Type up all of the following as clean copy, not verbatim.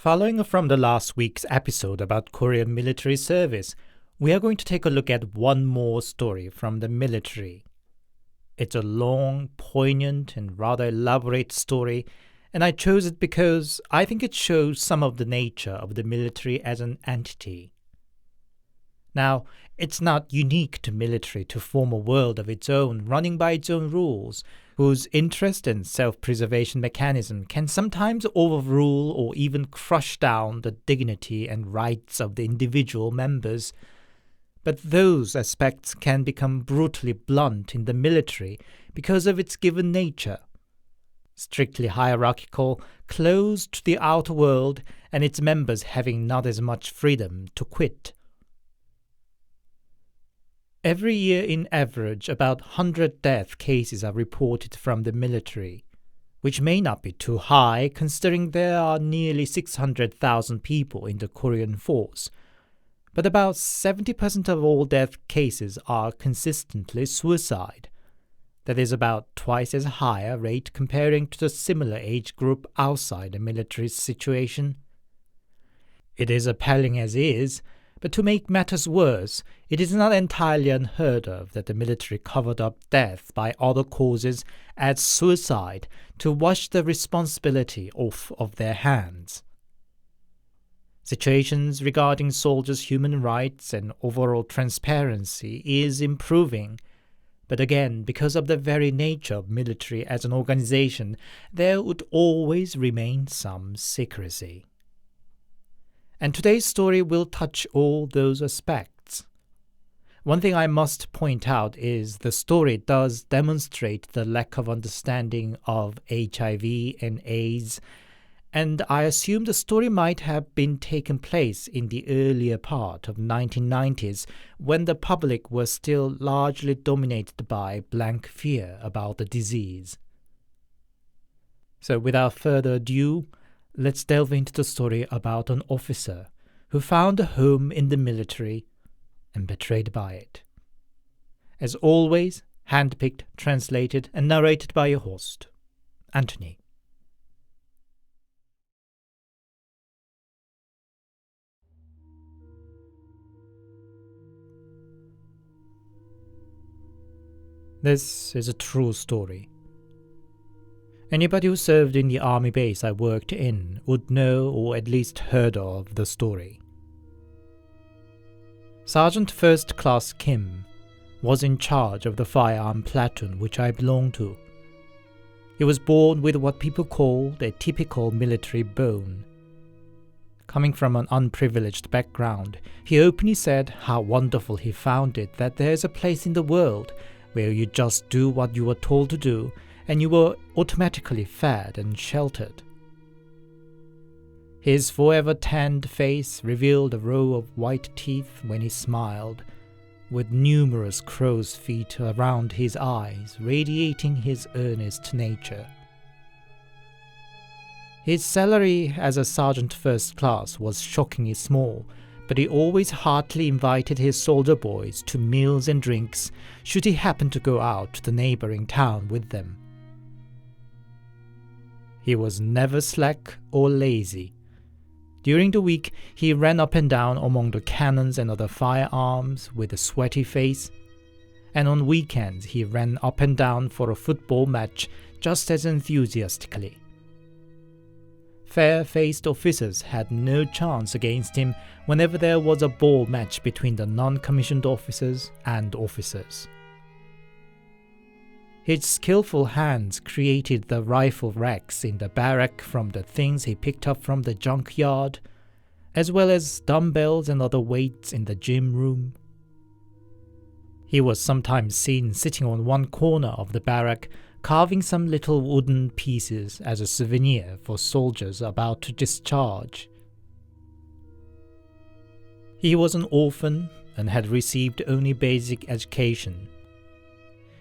Following from the last week's episode about Korean military service, we are going to take a look at one more story from the military. It's a long, poignant, and rather elaborate story, and I chose it because I think it shows some of the nature of the military as an entity. Now, it's not unique to military to form a world of its own, running by its own rules, whose interest and self-preservation mechanism can sometimes overrule or even crush down the dignity and rights of the individual members. But those aspects can become brutally blunt in the military because of its given nature. Strictly hierarchical, closed to the outer world, and its members having not as much freedom to quit. Every year in average, about 100 death cases are reported from the military, which may not be too high considering there are nearly 600,000 people in the Korean force. But about 70% of all death cases are consistently suicide. That is about twice as high a rate comparing to the similar age group outside the military situation. It is appalling as is, but to make matters worse, it is not entirely unheard of that the military covered up death by other causes as suicide to wash the responsibility off of their hands. Situations regarding soldiers' human rights and overall transparency is improving, but again, because of the very nature of military as an organization, there would always remain some secrecy. And today's story will touch all those aspects. One thing I must point out is the story does demonstrate the lack of understanding of HIV and AIDS, and I assume the story might have been taken place in the earlier part of 1990s when the public was still largely dominated by blank fear about the disease. So without further ado, let's delve into the story about an officer who found a home in the military and betrayed by it. As always, handpicked, translated, and narrated by your host, Anthony. This is a true story. Anybody who served in the army base I worked in would know or at least heard of the story. Sergeant First Class Kim was in charge of the firearm platoon which I belonged to. He was born with what people called a typical military bone. Coming from an unprivileged background, he openly said how wonderful he found it that there is a place in the world where you just do what you were told to do and you were automatically fed and sheltered. His forever tanned face revealed a row of white teeth when he smiled, with numerous crow's feet around his eyes radiating his earnest nature. His salary as a sergeant first class was shockingly small, but he always heartily invited his soldier boys to meals and drinks should he happen to go out to the neighboring town with them. He was never slack or lazy. During the week, he ran up and down among the cannons and other firearms with a sweaty face, and on weekends he ran up and down for a football match just as enthusiastically. Fair-faced officers had no chance against him whenever there was a ball match between the non-commissioned officers and officers. His skillful hands created the rifle racks in the barrack from the things he picked up from the junkyard, as well as dumbbells and other weights in the gym room. He was sometimes seen sitting on one corner of the barrack, carving some little wooden pieces as a souvenir for soldiers about to discharge. He was an orphan and had received only basic education.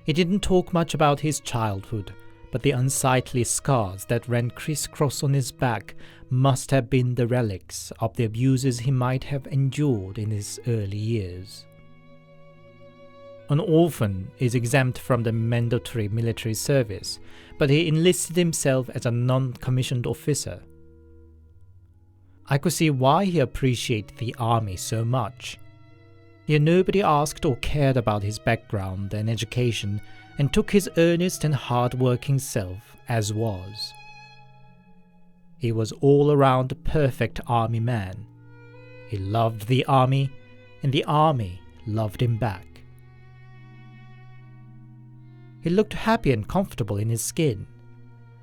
He didn't talk much about his childhood, but the unsightly scars that ran crisscross on his back must have been the relics of the abuses he might have endured in his early years. An orphan is exempt from the mandatory military service, but he enlisted himself as a non-commissioned officer. I could see why he appreciated the army so much. Yet nobody asked or cared about his background and education, and took his earnest and hard-working self as was. He was all around a perfect army man. He loved the army, and the army loved him back. He looked happy and comfortable in his skin.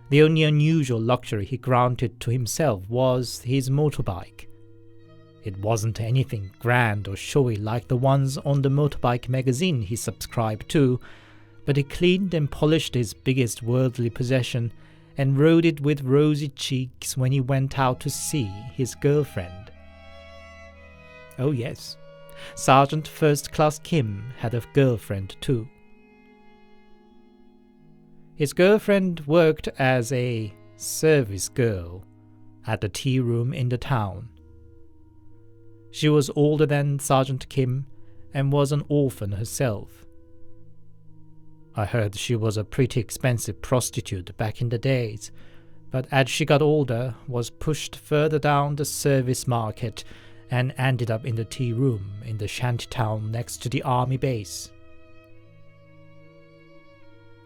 The only unusual luxury he granted to himself was his motorbike. It wasn't anything grand or showy like the ones on the motorbike magazine he subscribed to, but he cleaned and polished his biggest worldly possession and rode it with rosy cheeks when he went out to see his girlfriend. Oh yes, Sergeant First Class Kim had a girlfriend too. His girlfriend worked as a service girl at the tea room in the town. She was older than Sergeant Kim and was an orphan herself. I heard she was a pretty expensive prostitute back in the days, but as she got older, was pushed further down the service market and ended up in the tea room in the shantytown next to the army base.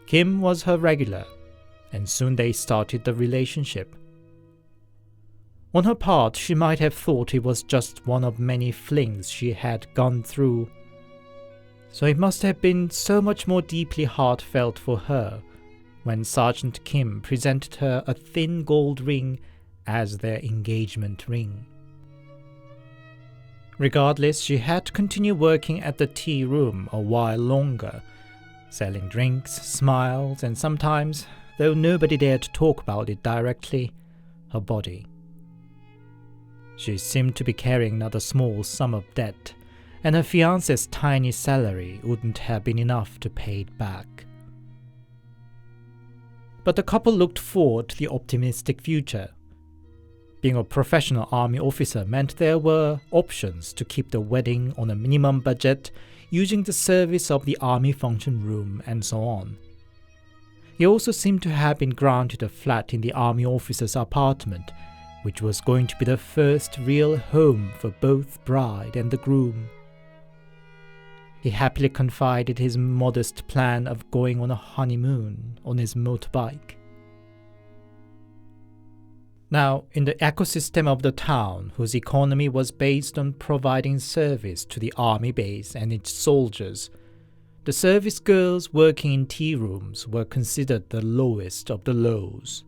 Kim was her regular, and soon they started the relationship. On her part, she might have thought it was just one of many flings she had gone through, so it must have been so much more deeply heartfelt for her when Sergeant Kim presented her a thin gold ring as their engagement ring. Regardless, she had to continue working at the tea room a while longer, selling drinks, smiles, and sometimes, though nobody dared to talk about it directly, her body. She seemed to be carrying another small sum of debt, and her fiancé's tiny salary wouldn't have been enough to pay it back. But the couple looked forward to the optimistic future. Being a professional army officer meant there were options to keep the wedding on a minimum budget, using the service of the army function room and so on. He also seemed to have been granted a flat in the army officer's apartment, which was going to be the first real home for both bride and the groom. He happily confided his modest plan of going on a honeymoon on his motorbike. Now, in the ecosystem of the town, whose economy was based on providing service to the army base and its soldiers, the service girls working in tea rooms were considered the lowest of the lows.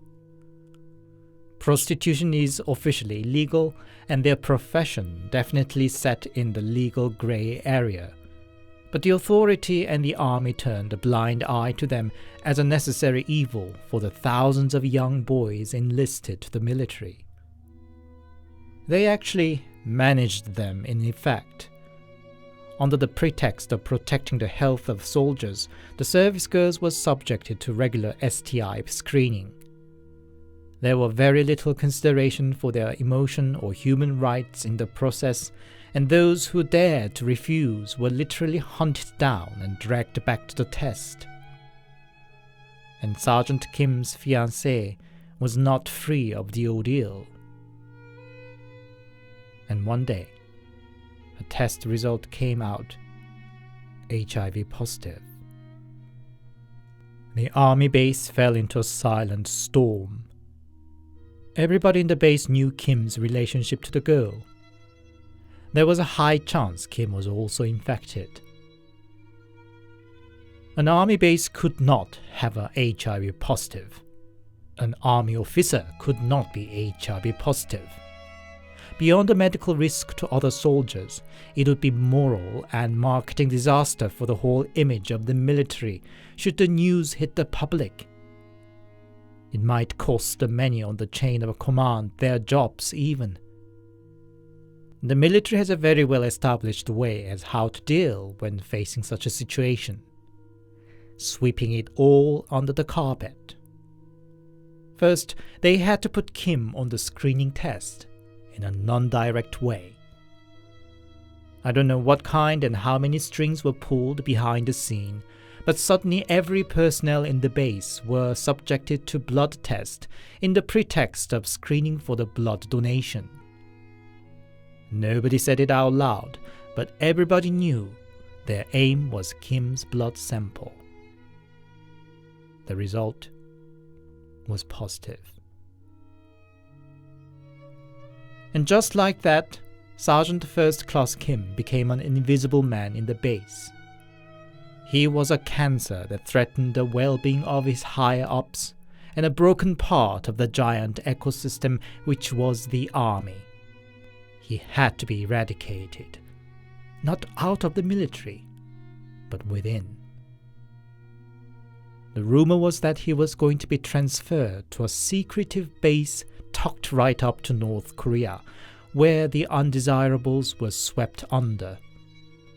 Prostitution is officially illegal, and their profession definitely sat in the legal grey area. But the authority and the army turned a blind eye to them as a necessary evil for the thousands of young boys enlisted to the military. They actually managed them in effect. Under the pretext of protecting the health of soldiers, the service girls were subjected to regular STI screening. There was very little consideration for their emotion or human rights in the process, and those who dared to refuse were literally hunted down and dragged back to the test. And Sergeant Kim's fiancée was not free of the ordeal. And one day, a test result came out HIV positive. The army base fell into a silent storm. Everybody in the base knew Kim's relationship to the girl. There was a high chance Kim was also infected. An army base could not have a HIV positive. An army officer could not be HIV positive. Beyond the medical risk to other soldiers, it would be moral and marketing disaster for the whole image of the military should the news hit the public. It might cost the many on the chain of command their jobs even. The military has a very well-established way as how to deal when facing such a situation, sweeping it all under the carpet. First, they had to put Kim on the screening test in a non-direct way. I don't know what kind and how many strings were pulled behind the scene, but suddenly every personnel in the base were subjected to blood test in the pretext of screening for the blood donation. Nobody said it out loud, but everybody knew their aim was Kim's blood sample. The result was positive. And just like that, Sergeant First Class Kim became an invisible man in the base. He was a cancer that threatened the well-being of his higher-ups and a broken part of the giant ecosystem which was the army. He had to be eradicated, not out of the military, but within. The rumor was that he was going to be transferred to a secretive base tucked right up to North Korea, where the undesirables were swept under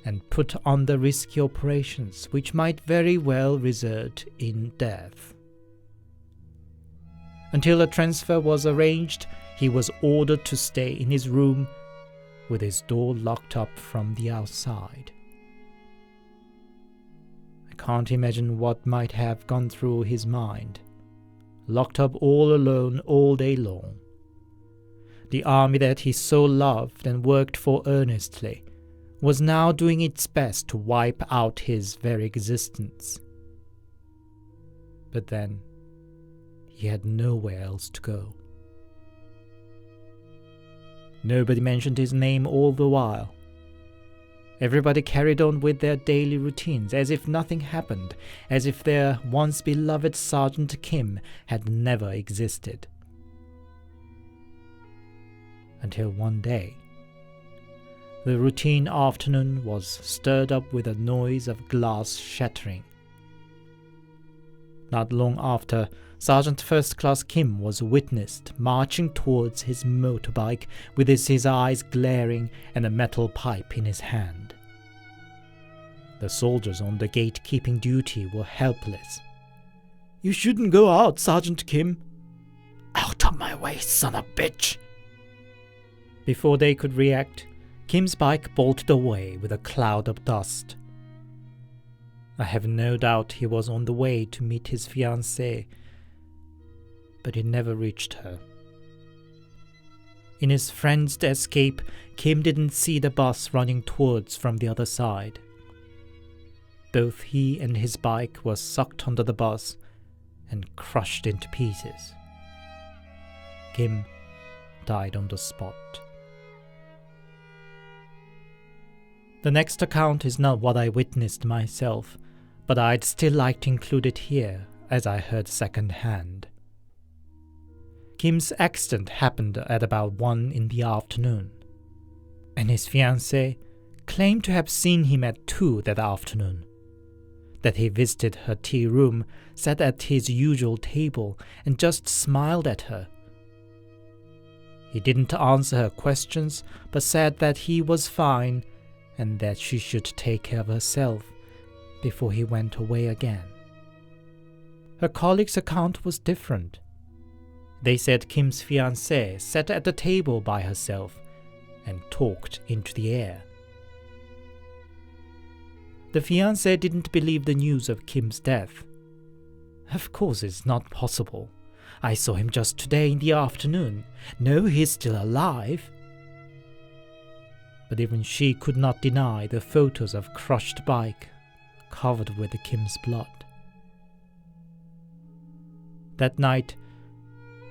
and put under risky operations which might very well result in death. Until a transfer was arranged, he was ordered to stay in his room with his door locked up from the outside. I can't imagine what might have gone through his mind. Locked up all alone all day long. The army that he so loved and worked for earnestly was now doing its best to wipe out his very existence. But then, he had nowhere else to go. Nobody mentioned his name all the while. Everybody carried on with their daily routines as if nothing happened, as if their once beloved Sergeant Kim had never existed. Until one day, the routine afternoon was stirred up with a noise of glass shattering. Not long after, Sergeant First Class Kim was witnessed marching towards his motorbike with his eyes glaring and a metal pipe in his hand. The soldiers on the gatekeeping duty were helpless. "You shouldn't go out, Sergeant Kim." "Out of my way, son of a bitch!" Before they could react, Kim's bike bolted away with a cloud of dust. I have no doubt he was on the way to meet his fiancée, but he never reached her. In his frenzied escape, Kim didn't see the bus running towards from the other side. Both he and his bike were sucked under the bus and crushed into pieces. Kim died on the spot. The next account is not what I witnessed myself, but I'd still like to include it here as I heard second-hand. Kim's accident happened at about 1 in the afternoon, and his fiancée claimed to have seen him at 2 that afternoon, that he visited her tea room, sat at his usual table, and just smiled at her. He didn't answer her questions, but said that he was fine and that she should take care of herself before he went away again. Her colleague's account was different. They said Kim's fiancée sat at the table by herself and talked into the air. The fiancée didn't believe the news of Kim's death. "Of course it's not possible. I saw him just today in the afternoon. No, he's still alive." But even she could not deny the photos of crushed bike covered with Kim's blood. That night,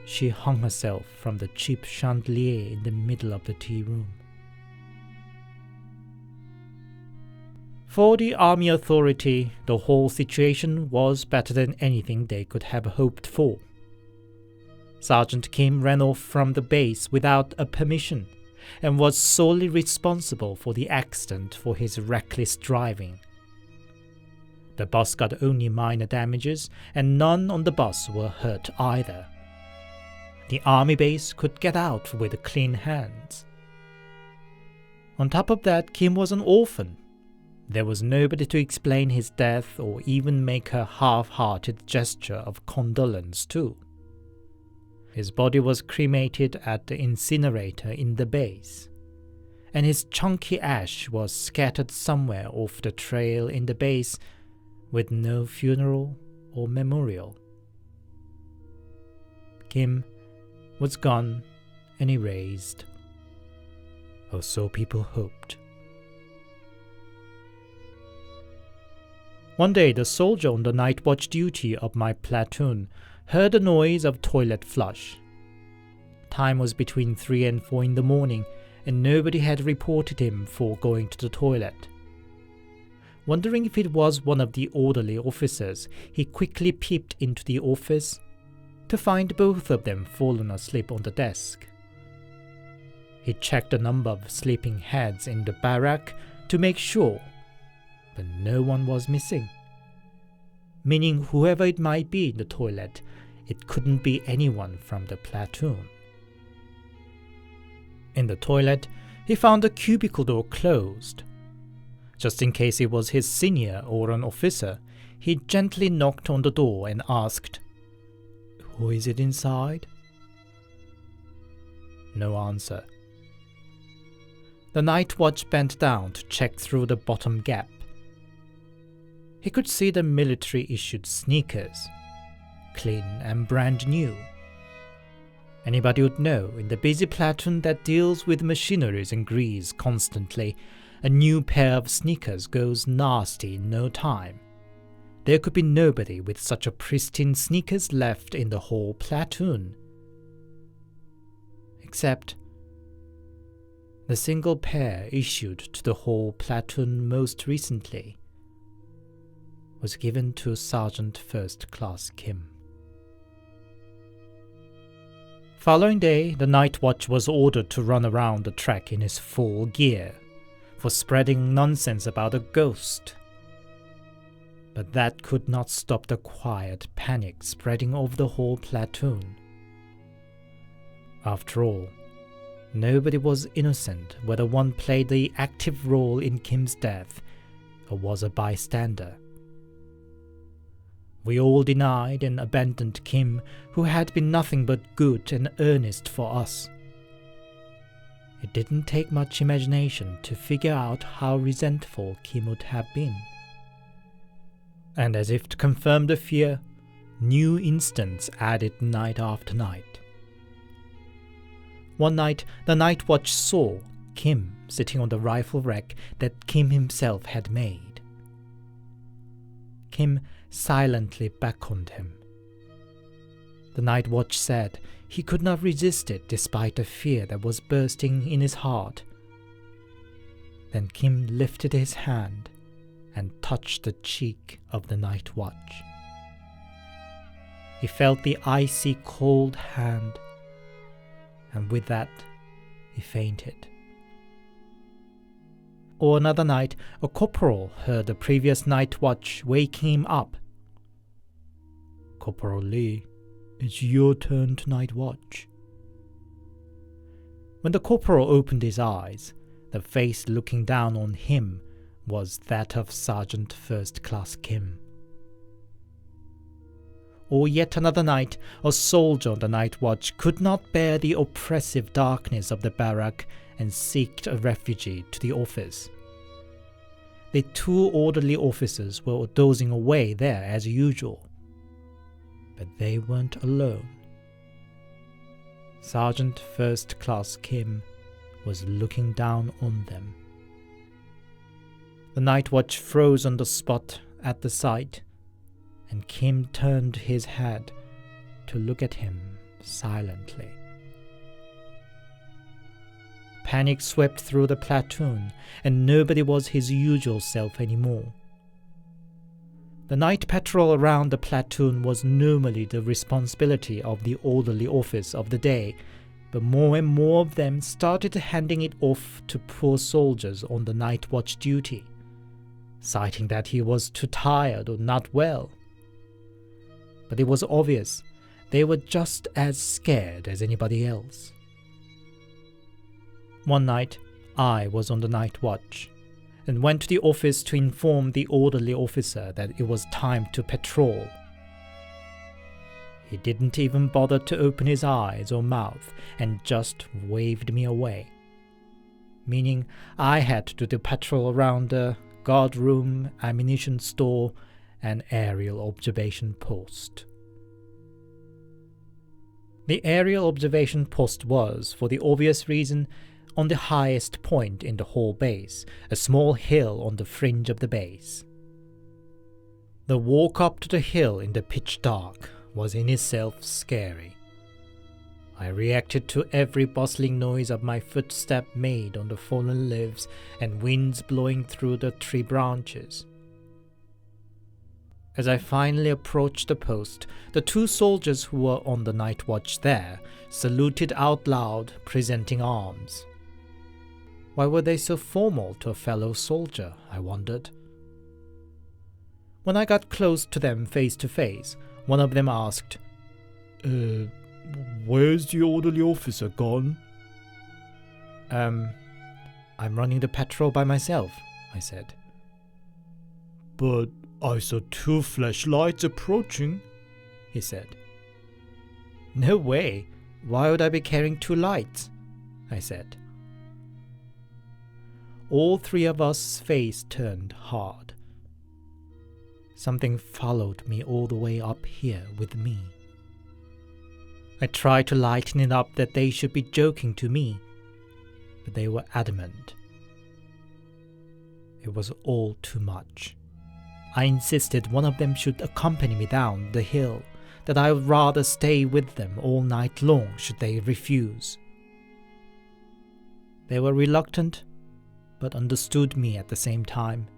she hung herself from the cheap chandelier in the middle of the tea room. For the army authority, the whole situation was better than anything they could have hoped for. Sergeant Kim ran off from the base without a permission and was solely responsible for the accident for his reckless driving. The bus got only minor damages, and none on the bus were hurt either. The army base could get out with clean hands. On top of that, Kim was an orphan. There was nobody to explain his death or even make a half-hearted gesture of condolence to. His body was cremated at the incinerator in the base, and his chunky ash was scattered somewhere off the trail in the base with no funeral or memorial. Kim was gone and erased. or so people hoped. One day, the soldier on the night watch duty of my platoon heard the noise of toilet flush. Time was between 3 and 4 in the morning, and nobody had reported him for going to the toilet. Wondering if it was one of the orderly officers, he quickly peeped into the office to find both of them fallen asleep on the desk. He checked the number of sleeping heads in the barrack to make sure, but no one was missing. Meaning whoever it might be in the toilet, it couldn't be anyone from the platoon. In the toilet, he found the cubicle door closed. Just in case it was his senior or an officer, he gently knocked on the door and asked, "Who is it inside?" No answer. The night watch bent down to check through the bottom gap. He could see the military-issued sneakers, clean and brand new. Anybody would know, in the busy platoon that deals with machineries and grease constantly, a new pair of sneakers goes nasty in no time. There could be nobody with such a pristine sneakers left in the whole platoon. Except the single pair issued to the whole platoon most recently was given to Sergeant First Class Kim. Following day, the night watch was ordered to run around the track in his full gear for spreading nonsense about a ghost. But that could not stop the quiet panic spreading over the whole platoon. After all, nobody was innocent whether one played the active role in Kim's death or was a bystander. We all denied and abandoned Kim, who had been nothing but good and earnest for us. It didn't take much imagination to figure out how resentful Kim would have been. And as if to confirm the fear, new incidents added night after night. One night, the night watch saw Kim sitting on the rifle rack that Kim himself had made. Kim silently beckoned him. The night watch said he could not resist it despite the fear that was bursting in his heart. Then Kim lifted his hand and touched the cheek of the night watch. He felt the icy cold hand, and with that he fainted. Or another night, a corporal heard the previous night watch waking him up. "Corporal Lee, it's your turn to night watch." When the corporal opened his eyes, the face looking down on him was that of Sergeant First Class Kim. Or yet another night, a soldier on the night watch could not bear the oppressive darkness of the barrack and seeked a refuge to the office. The two orderly officers were dozing away there as usual. But they weren't alone. Sergeant First Class Kim was looking down on them. The night watch froze on the spot at the sight, and Kim turned his head to look at him silently. Panic swept through the platoon, and nobody was his usual self anymore. The night patrol around the platoon was normally the responsibility of the orderly office of the day, but more and more of them started handing it off to poor soldiers on the night watch duty, citing that he was too tired or not well. But it was obvious they were just as scared as anybody else. One night, I was on the night watch and went to the office to inform the orderly officer that it was time to patrol. He didn't even bother to open his eyes or mouth and just waved me away, meaning I had to do the patrol around the guard room, ammunition store, and aerial observation post. The aerial observation post was, for the obvious reason, on the highest point in the whole base, a small hill on the fringe of the base. The walk up to the hill in the pitch dark was in itself scary. I reacted to every bustling noise of my footstep made on the fallen leaves and winds blowing through the tree branches. As I finally approached the post, the 2 soldiers who were on the night watch there saluted out loud, presenting arms. Why were they so formal to a fellow soldier, I wondered. When I got close to them face to face, one of them asked, "Where's the orderly officer gone?" I'm running the patrol by myself," I said. "But I saw 2 flashlights approaching," he said. "No way. Why would I be carrying 2 lights?" I said. All 3 of us' face turned hard. Something followed me all the way up here with me. I tried to lighten it up that they should be joking to me, but they were adamant. It was all too much. I insisted one of them should accompany me down the hill, that I would rather stay with them all night long should they refuse. They were reluctant, but understood me at the same time.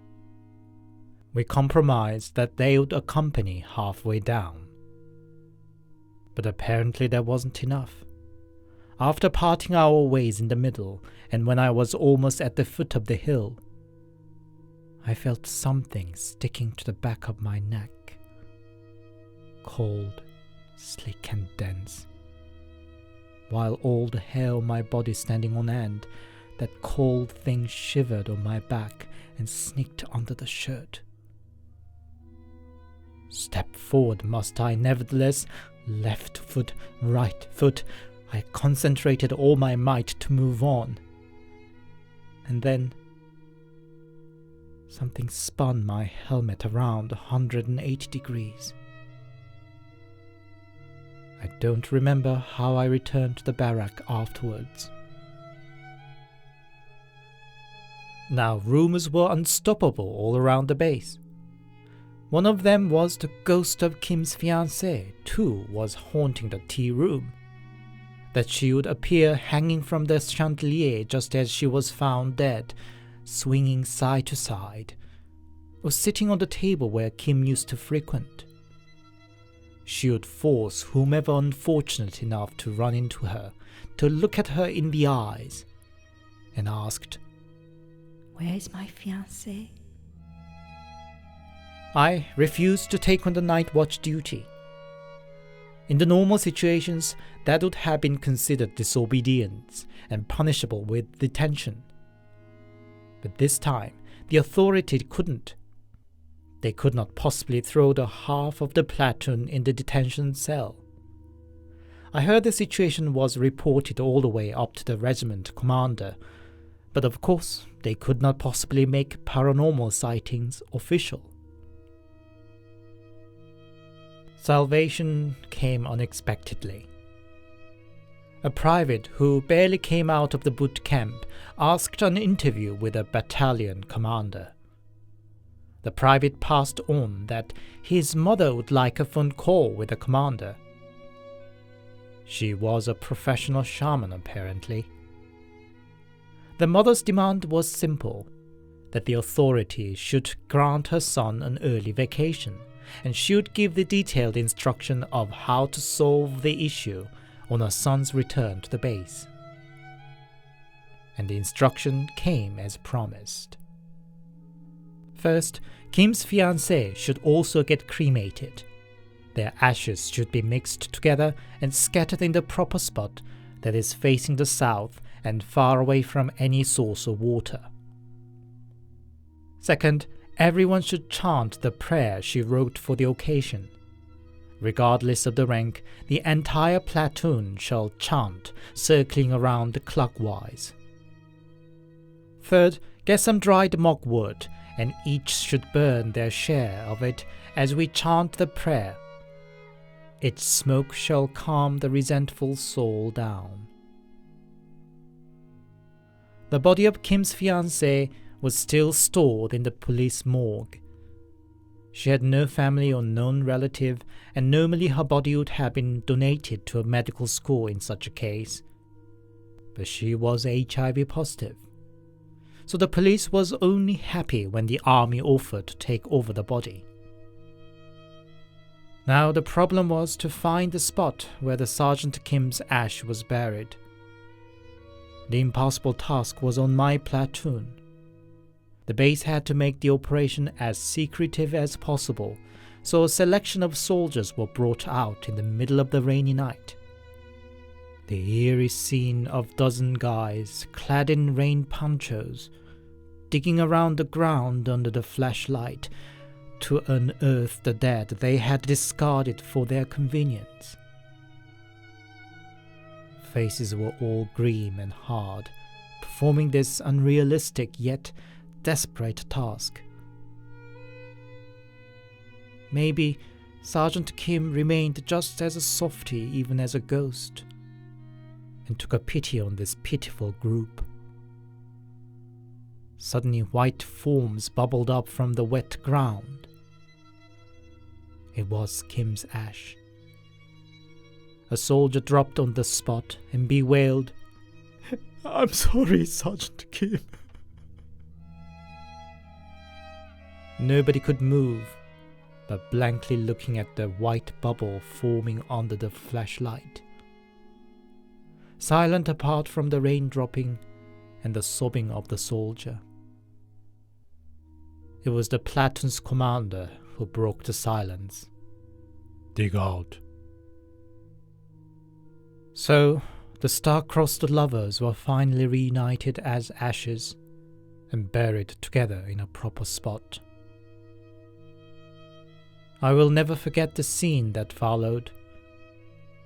We compromised that they would accompany halfway down. But apparently that wasn't enough. After parting our ways in the middle, and when I was almost at the foot of the hill, I felt something sticking to the back of my neck. Cold, slick and dense. While all the hair on my body standing on end, that cold thing shivered on my back and sneaked under the shirt. Step forward must I nevertheless, left foot, right foot. I concentrated all my might to move on. And then something spun my helmet around 180 degrees. I don't remember how I returned to the barrack afterwards. Now rumors were unstoppable all around the base. One of them was the ghost of Kim's fiancée, too, was haunting the tea room. That she would appear hanging from the chandelier just as she was found dead, swinging side to side, or sitting on the table where Kim used to frequent. She would force whomever unfortunate enough to run into her to look at her in the eyes, and asked, "Where is my fiancé?" I refused to take on the night watch duty. In the normal situations, that would have been considered disobedience and punishable with detention. But this time, the authority couldn't. They could not possibly throw the half of the platoon in the detention cell. I heard the situation was reported all the way up to the regiment commander, but of course, they could not possibly make paranormal sightings official. Salvation came unexpectedly. A private who barely came out of the boot camp asked an interview with a battalion commander. The private passed on that his mother would like a phone call with the commander. She was a professional shaman, apparently. The mother's demand was simple, that the authorities should grant her son an early vacation, and she would give the detailed instruction of how to solve the issue on her son's return to the base. And the instruction came as promised. First, Kim's fiancé should also get cremated. Their ashes should be mixed together and scattered in the proper spot that is facing the south and far away from any source of water. Second, everyone should chant the prayer she wrote for the occasion. Regardless of the rank, the entire platoon shall chant, circling around clockwise. Third, get some dried mogwood, and each should burn their share of it as we chant the prayer. Its smoke shall calm the resentful soul down. The body of Kim's fiancé was still stored in the police morgue. She had no family or known relative, and normally her body would have been donated to a medical school in such a case. But she was HIV positive. So the police was only happy when the army offered to take over the body. Now the problem was to find the spot where the Sergeant Kim's ash was buried. The impossible task was on my platoon. The base had to make the operation as secretive as possible, so a selection of soldiers were brought out in the middle of the rainy night. The eerie scene of dozen guys clad in rain ponchos, digging around the ground under the flashlight to unearth the dead they had discarded for their convenience. Faces were all grim and hard, performing this unrealistic yet desperate task. Maybe Sergeant Kim remained just as a softy even as a ghost, and took a pity on this pitiful group. Suddenly white forms bubbled up from the wet ground. It was Kim's ash. A soldier dropped on the spot and bewailed, "I'm sorry, Sergeant Kim." Nobody could move, but blankly looking at the white bubble forming under the flashlight. Silent apart from the rain dropping and the sobbing of the soldier. It was the platoon's commander who broke the silence. "Dig out." So, the star-crossed lovers were finally reunited as ashes and buried together in a proper spot. I will never forget the scene that followed.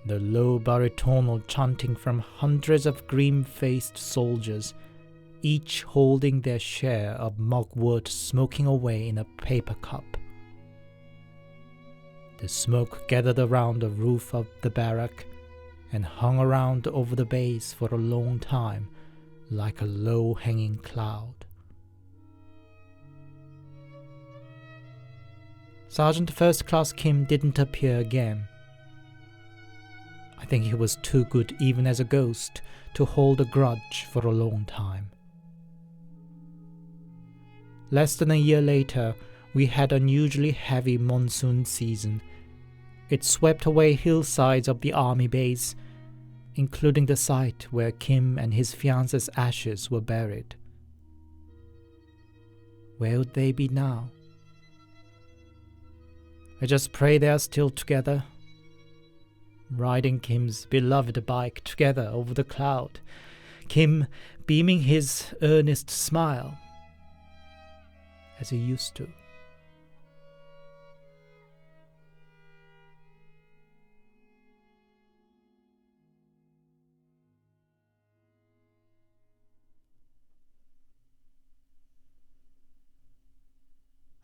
The low baritonal chanting from hundreds of grim-faced soldiers, each holding their share of mugwort smoking away in a paper cup. The smoke gathered around the roof of the barrack and hung around over the base for a long time like a low-hanging cloud. Sergeant First Class Kim didn't appear again. I think he was too good even as a ghost to hold a grudge for a long time. Less than a year later, we had unusually heavy monsoon season. It swept away hillsides of the army base, including the site where Kim and his fiancée's ashes were buried. Where would they be now? I just pray they are still together, riding Kim's beloved bike together over the cloud, Kim beaming his earnest smile as he used to.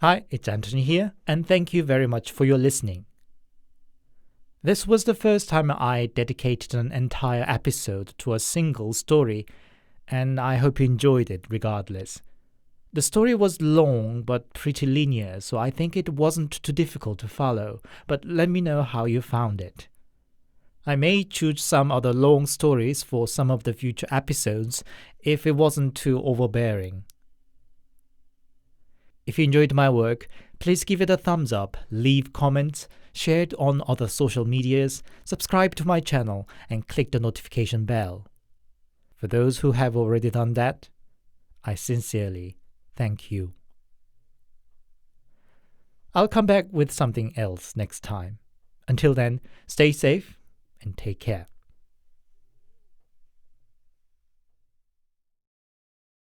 Hi, it's Anthony here, and thank you very much for your listening. This was the first time I dedicated an entire episode to a single story, and I hope you enjoyed it regardless. The story was long but pretty linear, so I think it wasn't too difficult to follow, but let me know how you found it. I may choose some other long stories for some of the future episodes if it wasn't too overbearing. If you enjoyed my work, please give it a thumbs up, leave comments, share it on other social medias, subscribe to my channel, and click the notification bell. For those who have already done that, I sincerely thank you. I'll come back with something else next time. Until then, stay safe and take care.